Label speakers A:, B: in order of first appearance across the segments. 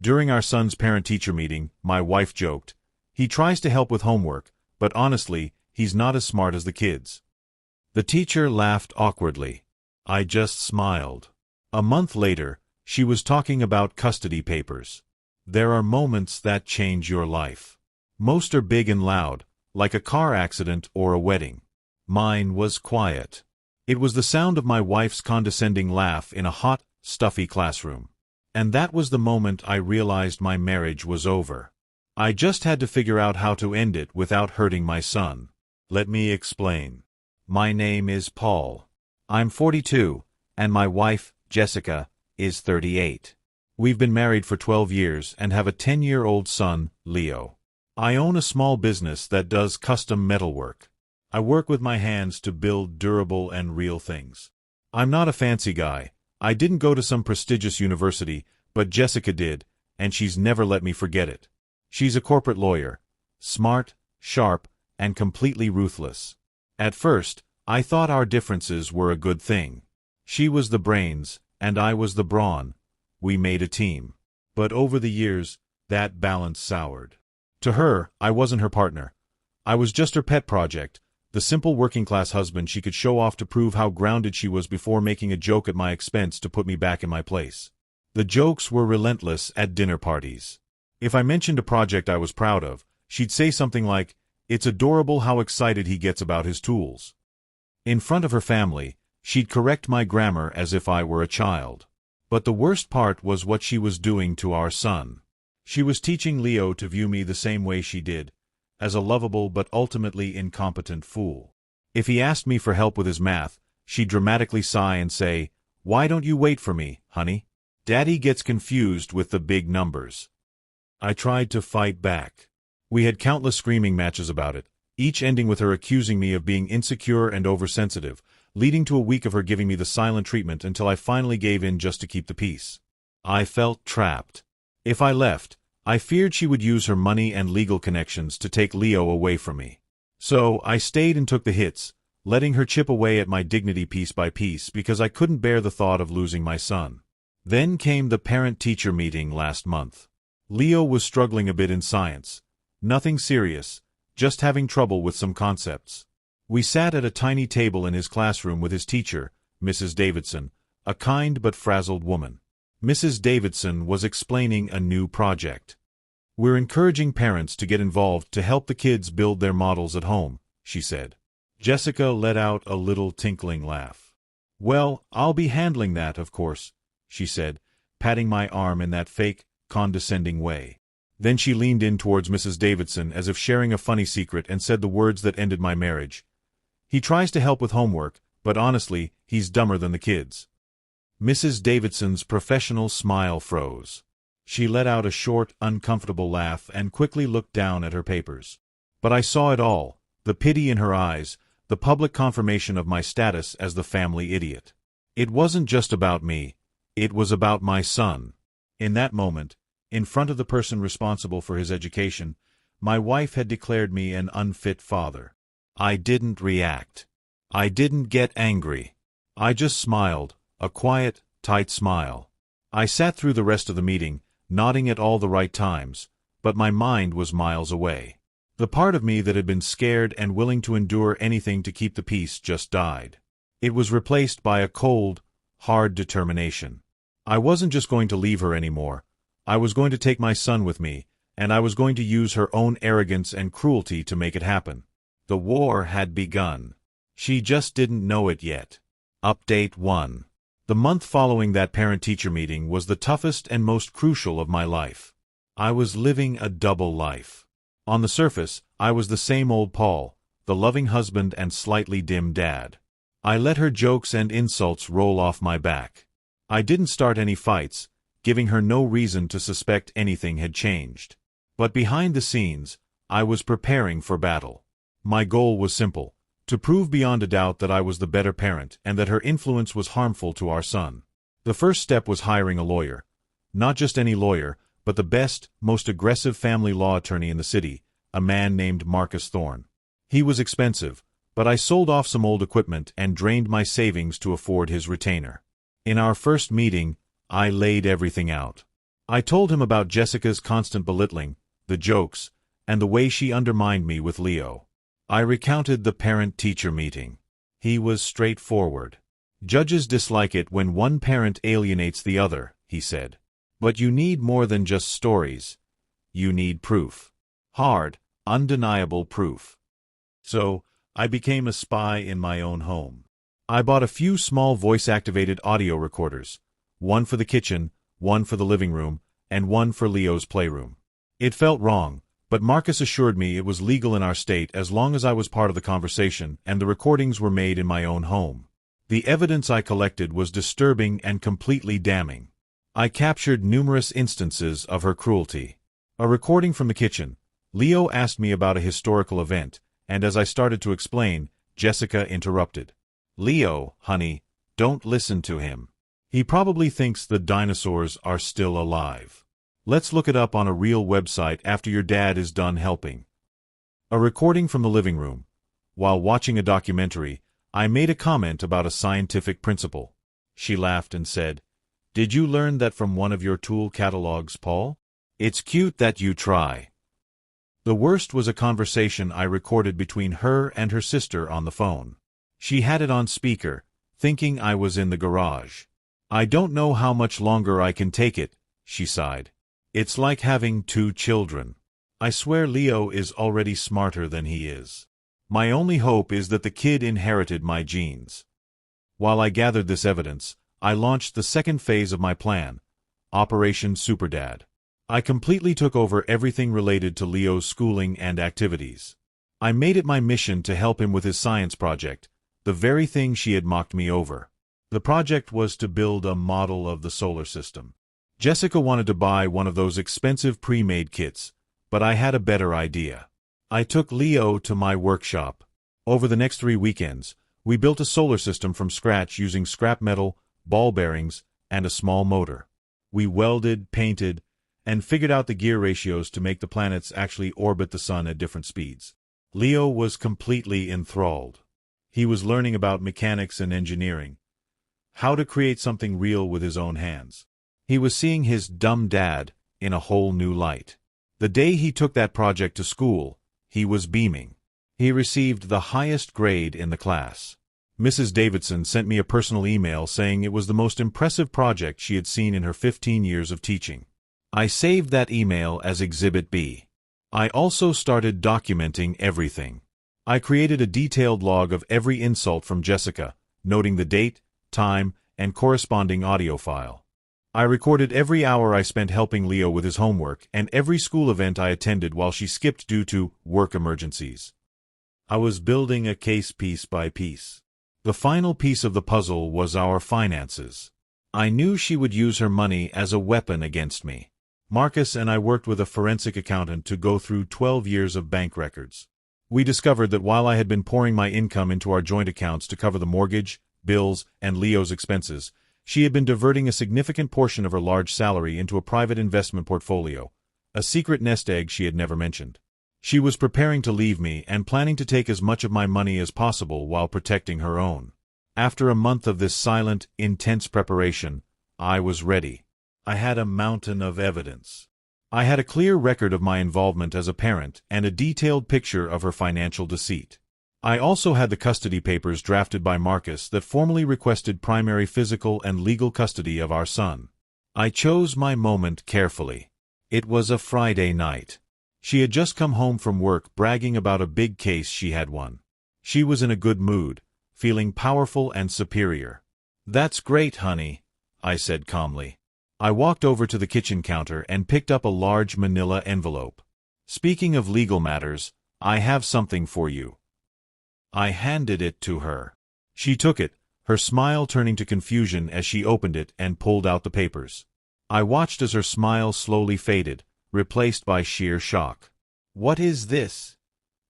A: During our son's parent-teacher meeting, my wife joked, "He tries to help with homework, but honestly, he's not as smart as the kids." The teacher laughed awkwardly. I just smiled. A month later, she was talking about custody papers. There are moments that change your life. Most are big and loud, like a car accident or a wedding. Mine was quiet. It was the sound of my wife's condescending laugh in a hot, stuffy classroom. And that was the moment I realized my marriage was over. I just had to figure out how to end it without hurting my son. Let me explain. My name is Paul. I'm 42, and my wife, Jessica, is 38. We've been married for 12 years and have a 10-year-old son, Leo. I own a small business that does custom metalwork. I work with my hands to build durable and real things. I'm not a fancy guy. I didn't go to some prestigious university, but Jessica did, and she's never let me forget it. She's a corporate lawyer, smart, sharp, and completely ruthless. At first, I thought our differences were a good thing. She was the brains, and I was the brawn. We made a team. But over the years, that balance soured. To her, I wasn't her partner. I was just her pet project, the simple working-class husband she could show off to prove how grounded she was before making a joke at my expense to put me back in my place. The jokes were relentless at dinner parties. If I mentioned a project I was proud of, she'd say something like, "It's adorable how excited he gets about his tools." In front of her family, she'd correct my grammar as if I were a child. But the worst part was what she was doing to our son. She was teaching Leo to view me the same way she did, as a lovable but ultimately incompetent fool. If he asked me for help with his math, she'd dramatically sigh and say, "Why don't you wait for me, honey? Daddy gets confused with the big numbers." I tried to fight back. We had countless screaming matches about it, each ending with her accusing me of being insecure and oversensitive, leading to a week of her giving me the silent treatment until I finally gave in just to keep the peace. I felt trapped. If I left, I feared she would use her money and legal connections to take Leo away from me. So I stayed and took the hits, letting her chip away at my dignity piece by piece because I couldn't bear the thought of losing my son. Then came the parent-teacher meeting last month. Leo was struggling a bit in science. Nothing serious, just having trouble with some concepts. We sat at a tiny table in his classroom with his teacher, Mrs. Davidson, a kind but frazzled woman. Mrs. Davidson was explaining a new project. "We're encouraging parents to get involved to help the kids build their models at home," she said. Jessica let out a little tinkling laugh. "Well, I'll be handling that, of course," she said, patting my arm in that fake, condescending way. Then she leaned in towards Mrs. Davidson as if sharing a funny secret and said the words that ended my marriage. "He tries to help with homework, but honestly, he's dumber than the kids." Mrs. Davidson's professional smile froze. She let out a short, uncomfortable laugh and quickly looked down at her papers. But I saw it all, the pity in her eyes, the public confirmation of my status as the family idiot. It wasn't just about me, it was about my son. In that moment, in front of the person responsible for his education, my wife had declared me an unfit father. I didn't react. I didn't get angry. I just smiled, a quiet, tight smile. I sat through the rest of the meeting, nodding at all the right times, but my mind was miles away. The part of me that had been scared and willing to endure anything to keep the peace just died. It was replaced by a cold, hard determination. I wasn't just going to leave her anymore. I was going to take my son with me, and I was going to use her own arrogance and cruelty to make it happen. The war had begun. She just didn't know it yet. Update 1. The month following that parent-teacher meeting was the toughest and most crucial of my life. I was living a double life. On the surface, I was the same old Paul, the loving husband and slightly dim dad. I let her jokes and insults roll off my back. I didn't start any fights, giving her no reason to suspect anything had changed. But behind the scenes, I was preparing for battle. My goal was simple: to prove beyond a doubt that I was the better parent and that her influence was harmful to our son. The first step was hiring a lawyer. Not just any lawyer, but the best, most aggressive family law attorney in the city, a man named Marcus Thorne. He was expensive, but I sold off some old equipment and drained my savings to afford his retainer. In our first meeting, I laid everything out. I told him about Jessica's constant belittling, the jokes, and the way she undermined me with Leo. I recounted the parent-teacher meeting. He was straightforward. Judges dislike it when one parent alienates the other, he said. But you need more than just stories. You need proof. Hard, undeniable proof. So, I became a spy in my own home. I bought a few small voice-activated audio recorders, one for the kitchen, one for the living room, and one for Leo's playroom. It felt wrong, but Marcus assured me it was legal in our state as long as I was part of the conversation and the recordings were made in my own home. The evidence I collected was disturbing and completely damning. I captured numerous instances of her cruelty. A recording from the kitchen. Leo asked me about a historical event, and as I started to explain, Jessica interrupted. "Leo, honey, don't listen to him. He probably thinks the dinosaurs are still alive. Let's look it up on a real website after your dad is done helping." A recording from the living room. While watching a documentary, I made a comment about a scientific principle. She laughed and said, "Did you learn that from one of your tool catalogs, Paul? It's cute that you try." The worst was a conversation I recorded between her and her sister on the phone. She had it on speaker, thinking I was in the garage. "I don't know how much longer I can take it," she sighed. "It's like having two children. I swear Leo is already smarter than he is. My only hope is that the kid inherited my genes." While I gathered this evidence, I launched the second phase of my plan, Operation Superdad. I completely took over everything related to Leo's schooling and activities. I made it my mission to help him with his science project, the very thing she had mocked me over. The project was to build a model of the solar system. Jessica wanted to buy one of those expensive pre-made kits, but I had a better idea. I took Leo to my workshop. Over the next 3 weekends, we built a solar system from scratch using scrap metal, ball bearings, and a small motor. We welded, painted, and figured out the gear ratios to make the planets actually orbit the sun at different speeds. Leo was completely enthralled. He was learning about mechanics and engineering, how to create something real with his own hands. He was seeing his dumb dad in a whole new light. The day he took that project to school, he was beaming. He received the highest grade in the class. Mrs. Davidson sent me a personal email saying it was the most impressive project she had seen in her 15 years of teaching. I saved that email as Exhibit B. I also started documenting everything. I created a detailed log of every insult from Jessica, noting the date, time, and corresponding audio file. I recorded every hour I spent helping Leo with his homework and every school event I attended while she skipped due to work emergencies. I was building a case piece by piece. The final piece of the puzzle was our finances. I knew she would use her money as a weapon against me. Marcus and I worked with a forensic accountant to go through 12 years of bank records. We discovered that while I had been pouring my income into our joint accounts to cover the mortgage, bills, and Leo's expenses, she had been diverting a significant portion of her large salary into a private investment portfolio, a secret nest egg she had never mentioned. She was preparing to leave me and planning to take as much of my money as possible while protecting her own. After a month of this silent, intense preparation, I was ready. I had a mountain of evidence. I had a clear record of my involvement as a parent and a detailed picture of her financial deceit. I also had the custody papers drafted by Marcus that formally requested primary physical and legal custody of our son. I chose my moment carefully. It was a Friday night. She had just come home from work bragging about a big case she had won. She was in a good mood, feeling powerful and superior. "That's great, honey," I said calmly. I walked over to the kitchen counter and picked up a large manila envelope. "Speaking of legal matters, I have something for you." I handed it to her. She took it, her smile turning to confusion as she opened it and pulled out the papers. I watched as her smile slowly faded, replaced by sheer shock. "What is this?"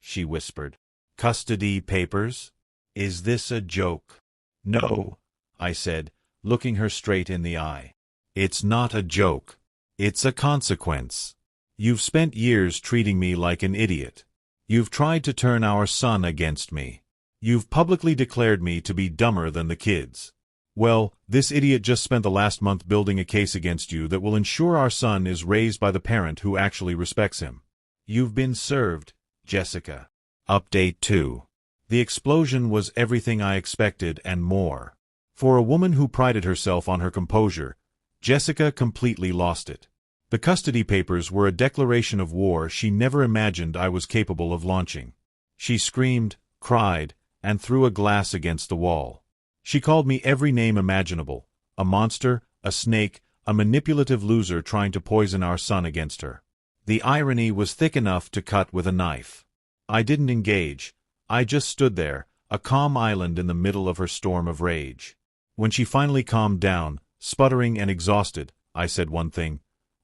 A: she whispered. "Custody papers? Is this a joke?" "No," I said, looking her straight in the eye. "It's not a joke. It's a consequence. You've spent years treating me like an idiot. You've tried to turn our son against me. You've publicly declared me to be dumber than the kids. Well, this idiot just spent the last month building a case against you that will ensure our son is raised by the parent who actually respects him. You've been served, Jessica. Update 2. The explosion was everything I expected and more. For a woman who prided herself on her composure, Jessica completely lost it. The custody papers were a declaration of war she never imagined I was capable of launching. She screamed, cried, and threw a glass against the wall. She called me every name imaginable, a monster, a snake, a manipulative loser trying to poison our son against her. The irony was thick enough to cut with a knife. I didn't engage. I just stood there, a calm island in the middle of her storm of rage. When she finally calmed down, sputtering and exhausted, I said one thing.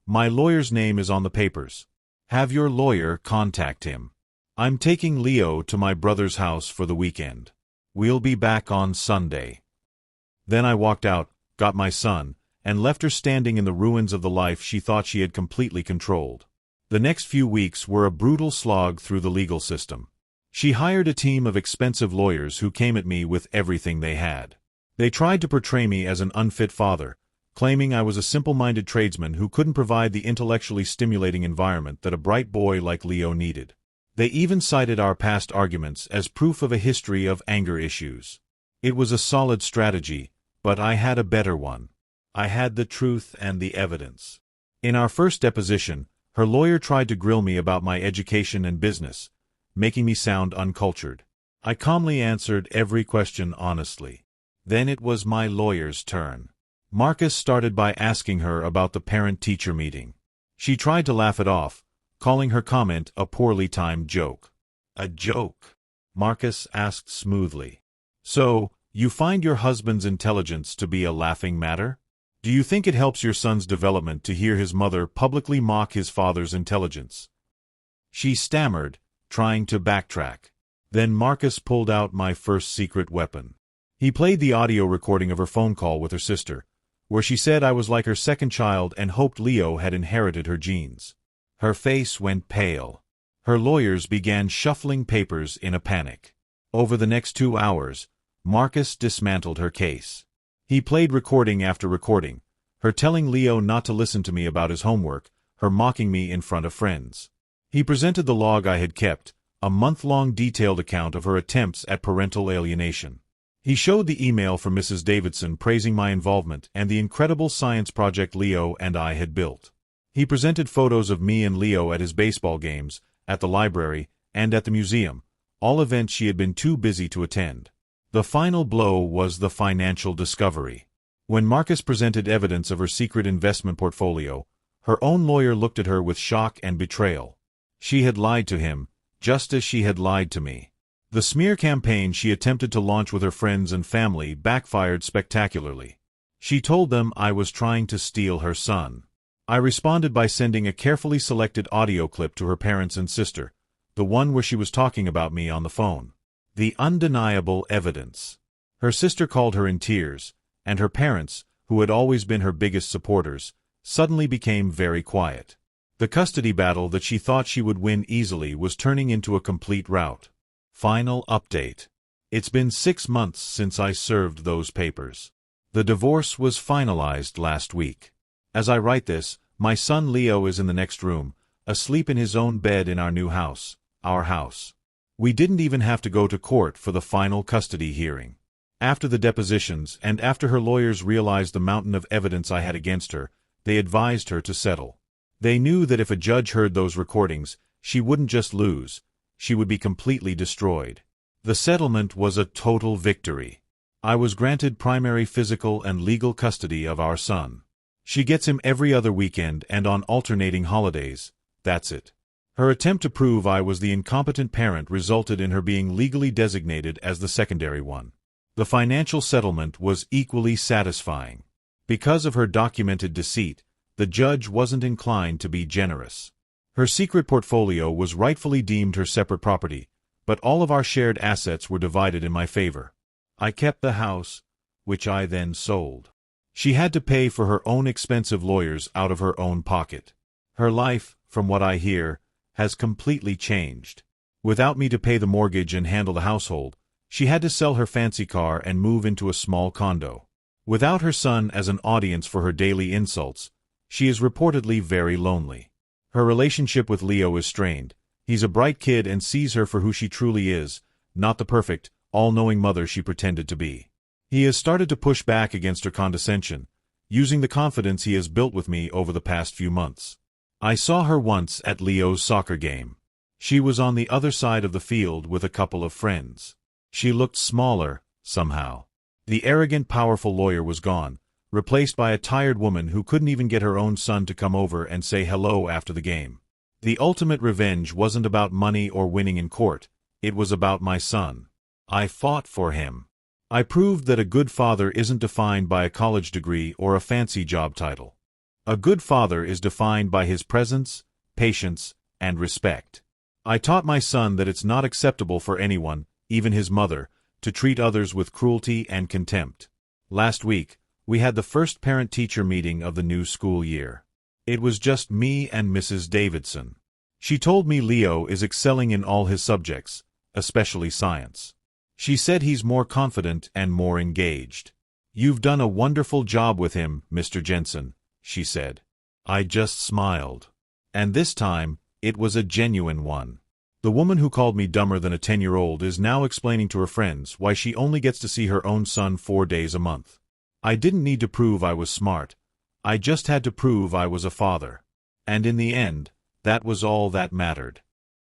A: My lawyer's name is on the papers. Have your lawyer contact him. I'm taking Leo to my brother's house for the weekend. We'll be back on Sunday. Then I walked out, got my son, and left her standing in the ruins of the life she thought she had completely controlled. The next few weeks were a brutal slog through the legal system. She hired a team of expensive lawyers who came at me with everything they had. They tried to portray me as an unfit father, claiming I was a simple-minded tradesman who couldn't provide the intellectually stimulating environment that a bright boy like Leo needed. They even cited our past arguments as proof of a history of anger issues. It was a solid strategy, but I had a better one. I had the truth and the evidence. In our first deposition, her lawyer tried to grill me about my education and business, making me sound uncultured. I calmly answered every question honestly. Then it was my lawyer's turn. Marcus started by asking her about the parent-teacher meeting. She tried to laugh it off, calling her comment a poorly timed joke. A joke? Marcus asked smoothly. So, you find your husband's intelligence to be a laughing matter? Do you think it helps your son's development to hear his mother publicly mock his father's intelligence? She stammered, trying to backtrack. Then Marcus pulled out my first secret weapon. He played the audio recording of her phone call with her sister, where she said I was like her second child and hoped Leo had inherited her genes. Her face went pale. Her lawyers began shuffling papers in a panic. Over the next 2 hours, Marcus dismantled her case. He played recording after recording, her telling Leo not to listen to me about his homework, her mocking me in front of friends. He presented the log I had kept, a month-long detailed account of her attempts at parental alienation. He showed the email from Mrs. Davidson praising my involvement and the incredible science project Leo and I had built. He presented photos of me and Leo at his baseball games, at the library, and at the museum, all events she had been too busy to attend. The final blow was the financial discovery. When Marcus presented evidence of her secret investment portfolio, her own lawyer looked at her with shock and betrayal. She had lied to him, just as she had lied to me. The smear campaign she attempted to launch with her friends and family backfired spectacularly. She told them I was trying to steal her son. I responded by sending a carefully selected audio clip to her parents and sister, the one where she was talking about me on the phone. The undeniable evidence. Her sister called her in tears, and her parents, who had always been her biggest supporters, suddenly became very quiet. The custody battle that she thought she would win easily was turning into a complete rout. Final update. It's been 6 months since I served those papers. The divorce was finalized last week. As I write this, my son Leo is in the next room, asleep in his own bed in our new house, our house. We didn't even have to go to court for the final custody hearing. After the depositions and after her lawyers realized the mountain of evidence I had against her, they advised her to settle. They knew that if a judge heard those recordings, she wouldn't just lose, she would be completely destroyed. The settlement was a total victory. I was granted primary physical and legal custody of our son. She gets him every other weekend and on alternating holidays. That's it. Her attempt to prove I was the incompetent parent resulted in her being legally designated as the secondary one. The financial settlement was equally satisfying. Because of her documented deceit, the judge wasn't inclined to be generous. Her secret portfolio was rightfully deemed her separate property, but all of our shared assets were divided in my favor. I kept the house, which I then sold. She had to pay for her own expensive lawyers out of her own pocket. Her life, from what I hear, has completely changed. Without me to pay the mortgage and handle the household, she had to sell her fancy car and move into a small condo. Without her son as an audience for her daily insults, she is reportedly very lonely. Her relationship with Leo is strained. He's a bright kid and sees her for who she truly is, not the perfect, all-knowing mother she pretended to be. He has started to push back against her condescension, using the confidence he has built with me over the past few months. I saw her once at Leo's soccer game. She was on the other side of the field with a couple of friends. She looked smaller, somehow. The arrogant, powerful lawyer was gone, replaced by a tired woman who couldn't even get her own son to come over and say hello after the game. The ultimate revenge wasn't about money or winning in court. It was about my son. I fought for him. I proved that a good father isn't defined by a college degree or a fancy job title. A good father is defined by his presence, patience, and respect. I taught my son that it's not acceptable for anyone, even his mother, to treat others with cruelty and contempt. Last week, we had the first parent-teacher meeting of the new school year. It was just me and Mrs. Davidson. She told me Leo is excelling in all his subjects, especially science. She said he's more confident and more engaged. "You've done a wonderful job with him, Mr. Jensen," she said. I just smiled. And this time, it was a genuine one. The woman who called me dumber than a 10-year-old is now explaining to her friends why she only gets to see her own son 4 days a month. I didn't need to prove I was smart. I just had to prove I was a father. And in the end, that was all that mattered.